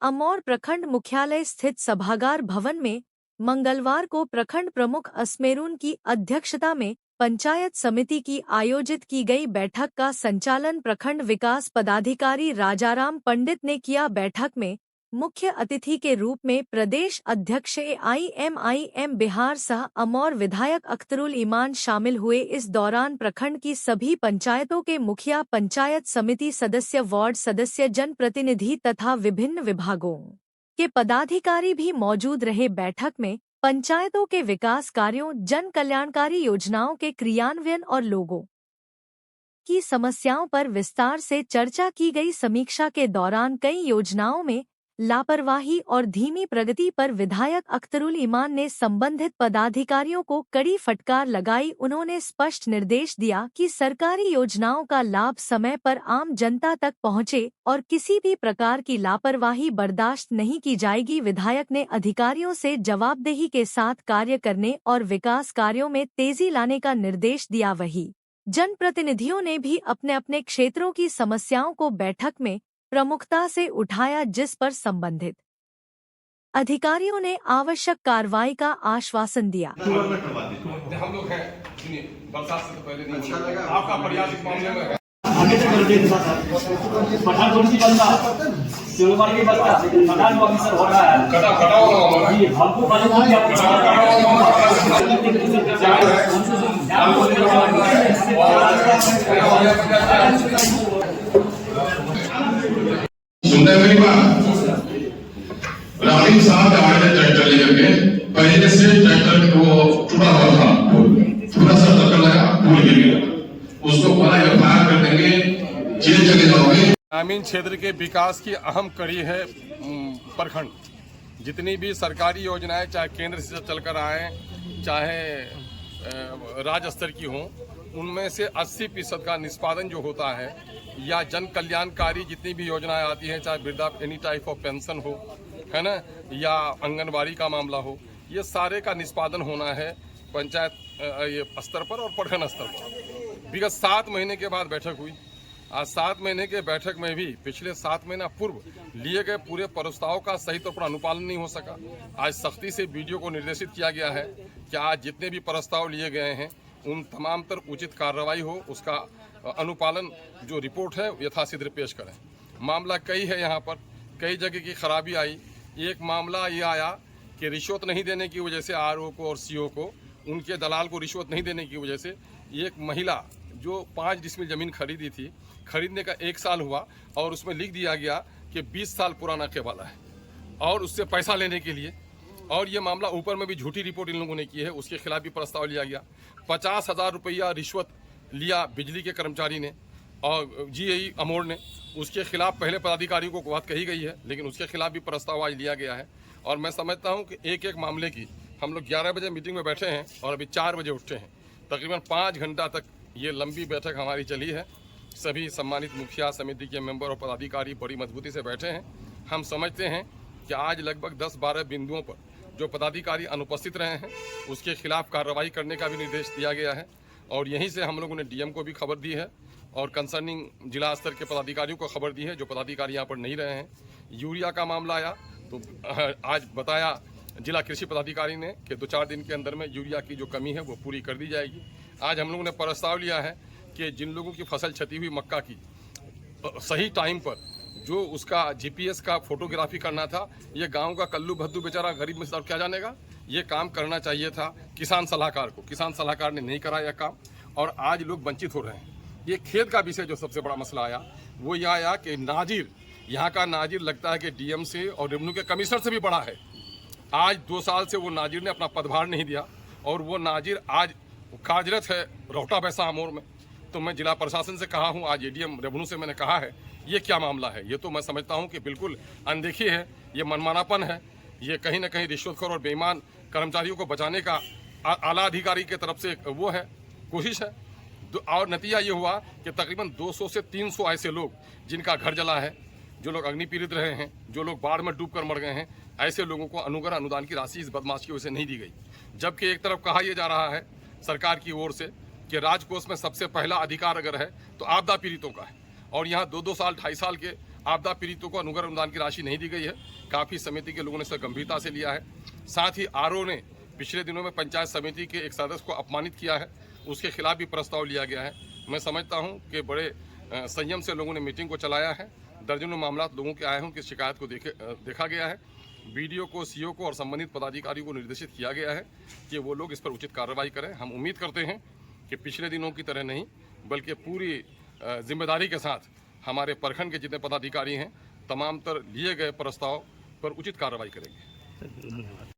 अमौर प्रखंड मुख्यालय स्थित सभागार भवन में मंगलवार को प्रखंड प्रमुख अस्मेरून की अध्यक्षता में पंचायत समिति की आयोजित की गई बैठक का संचालन प्रखंड विकास पदाधिकारी राजाराम पंडित ने किया। बैठक में मुख्य अतिथि के रूप में प्रदेश अध्यक्ष AIMIM बिहार सह अमौर विधायक अख्तरुल ईमान शामिल हुए। इस दौरान प्रखंड की सभी पंचायतों के मुखिया, पंचायत समिति सदस्य, वार्ड सदस्य, जनप्रतिनिधि तथा विभिन्न विभागों के पदाधिकारी भी मौजूद रहे। बैठक में पंचायतों के विकास कार्यों, जन कल्याणकारी योजनाओं के क्रियान्वयन और लोगों की समस्याओं पर विस्तार से चर्चा की गई। समीक्षा के दौरान कई योजनाओं में लापरवाही और धीमी प्रगति पर विधायक अख्तरुल ईमान ने संबंधित पदाधिकारियों को कड़ी फटकार लगाई। उन्होंने स्पष्ट निर्देश दिया कि सरकारी योजनाओं का लाभ समय पर आम जनता तक पहुंचे और किसी भी प्रकार की लापरवाही बर्दाश्त नहीं की जाएगी। विधायक ने अधिकारियों से जवाबदेही के साथ कार्य करने और विकास कार्यों में तेजी लाने का निर्देश दिया। वहीं जनप्रतिनिधियों ने भी अपने अपने क्षेत्रों की समस्याओं को बैठक में प्रमुखता से उठाया, जिस पर संबंधित अधिकारियों ने आवश्यक कार्रवाई का आश्वासन दिया। हम लोग हैं, सुनिए, बरसात से तो पहले नहीं लगा। आपका प्रयास इस मामले में है। आगे से कर देंगे पठानकोट की बंदा सिलवार की बंदा पठान ऑफिसर हो रहा है। कटा जी हमको सुनते मेरी बात। रानी साहब आ रहे ट्रैक्टर लेकर के, पहले से ट्रैक्टर को टूटा हुआ था, थोड़ा सा टक्कर लगा, भूल गया, उसको पूरा एफआईआर कर देंगे, जेल चले जाओगे। ग्रामीण क्षेत्र के विकास की अहम कड़ी है प्रखंड। जितनी भी सरकारी योजनाएं चाहे केंद्र से चलकर आए, चाहे राज्य स्तर की हों, उनमें से 80% का निष्पादन जो होता है, या जन कल्याणकारी जितनी भी योजनाएं आती हैं, चाहे वृद्धा एनी टाइप ऑफ पेंशन हो, है ना, या आंगनबाड़ी का मामला हो, ये सारे का निष्पादन होना है पंचायत ये स्तर पर और प्रखंड स्तर पर। विगत 7 महीने के बाद बैठक हुई। आज 7 महीने के बैठक में भी पिछले 7 महीना पूर्व लिए गए पूरे प्रस्ताव का सही तौर पर अनुपालन नहीं हो सका। आज सख्ती से बीडीओ को निर्देशित किया गया है कि आज जितने भी प्रस्ताव लिए गए हैं उन तमाम पर उचित कार्रवाई हो, उसका अनुपालन जो रिपोर्ट है यथाशीघ्र पेश करें। मामला कई है, यहाँ पर कई जगह की खराबी आई। एक मामला ये आया कि रिश्वत नहीं देने की वजह से आरओ को और सीओ को, उनके दलाल को रिश्वत नहीं देने की वजह से एक महिला जो 5 डिसमिल ज़मीन खरीदी थी, खरीदने का 1 साल हुआ और उसमें लिख दिया गया कि 20 साल पुराना केवल है, और उससे पैसा लेने के लिए, और ये मामला ऊपर में भी झूठी रिपोर्ट इन लोगों ने की है, उसके खिलाफ भी प्रस्ताव लिया गया। 50,000 रुपया रिश्वत लिया बिजली के कर्मचारी ने और जीएई अमौर ने, उसके खिलाफ पहले पदाधिकारियों को बात कही गई है, लेकिन उसके खिलाफ भी प्रस्ताव आज लिया गया है। और मैं समझता हूं कि एक एक मामले की हम लोग 11 बजे मीटिंग में बैठे हैं और अभी 4 बजे उठे हैं। तकरीबन 5 घंटा तक ये लंबी बैठक हमारी चली है। सभी सम्मानित मुखिया, समिति के मेंबर और पदाधिकारी बड़ी मजबूती से बैठे हैं। हम समझते हैं कि आज लगभग 10-12 बिंदुओं पर जो पदाधिकारी अनुपस्थित रहे हैं उसके खिलाफ कार्रवाई करने का भी निर्देश दिया गया है, और यहीं से हम लोगों ने डीएम को भी खबर दी है और कंसर्निंग जिला स्तर के पदाधिकारियों को खबर दी है जो पदाधिकारी यहाँ पर नहीं रहे हैं। यूरिया का मामला आया तो आज बताया जिला कृषि पदाधिकारी ने कि 2-4 दिन के अंदर में यूरिया की जो कमी है वो पूरी कर दी जाएगी। आज हम लोगों ने प्रस्ताव लिया है कि जिन लोगों की फसल क्षति हुई मक्का की, सही टाइम पर जो उसका जीपीएस का फोटोग्राफी करना था, ये गांव का कल्लू भद्दू बेचारा गरीब मिसाल क्या जानेगा, ये काम करना चाहिए था किसान सलाहकार को। किसान सलाहकार ने नहीं कराया काम और आज लोग वंचित हो रहे हैं। ये खेत का विषय जो सबसे बड़ा मसला आया वो यह आया कि नाजिर, यहाँ का नाजिर लगता है कि डीएम से और रेवेन्यू के कमिश्नर से भी बड़ा है। आज 2 साल से वो नाजिर ने अपना पदभार नहीं दिया और वो नाजिर आज कार्यरत है रोहटा वैसा अमौर में। तो मैं जिला प्रशासन से कहा हूँ, आज एडीएम रेवेन्यू से मैंने कहा है ये क्या मामला है। ये तो मैं समझता हूँ कि बिल्कुल अनदेखी है, ये मनमानापन है, ये कहीं ना कहीं रिश्वतखोर और बेईमान कर्मचारियों को बचाने का आला अधिकारी की तरफ से वो है, कोशिश है। और नतीजा ये हुआ कि तकरीबन 200 से 300 ऐसे लोग जिनका घर जला है, जो लोग अग्नि पीड़ित रहे हैं, जो लोग बाढ़ में डूब कर मर गए हैं, ऐसे लोगों को अनुग्रह अनुदान की राशि इस बदमाश की वजह से नहीं दी गई। जबकि एक तरफ कहा यह जा रहा है सरकार की ओर से कि राजकोष में सबसे पहला अधिकार अगर है तो आपदा पीड़ितों का है, और यहाँ 2-2 साल 2.5 साल के आपदा पीड़ितों को अनुग्रह अनुदान की राशि नहीं दी गई है। काफ़ी समिति के लोगों ने इसे गंभीरता से लिया है। साथ ही आरओ ने पिछले दिनों में पंचायत समिति के एक सदस्य को अपमानित किया है, उसके खिलाफ भी प्रस्ताव लिया गया है। मैं समझता हूं कि बड़े संयम से लोगों ने मीटिंग को चलाया है। दर्जनों मामला लोगों के आए हैं, उनकी शिकायत को देखा गया है। बीडीओ को, सीओ को और संबंधित पदाधिकारियों को निर्देशित किया गया है कि वो लोग इस पर उचित कार्रवाई करें। हम उम्मीद करते हैं कि पिछले दिनों की तरह नहीं, बल्कि पूरी जिम्मेदारी के साथ हमारे प्रखंड के जितने पदाधिकारी हैं, तमाम तर लिए गए प्रस्ताव पर उचित कार्रवाई करेंगे। धन्यवाद।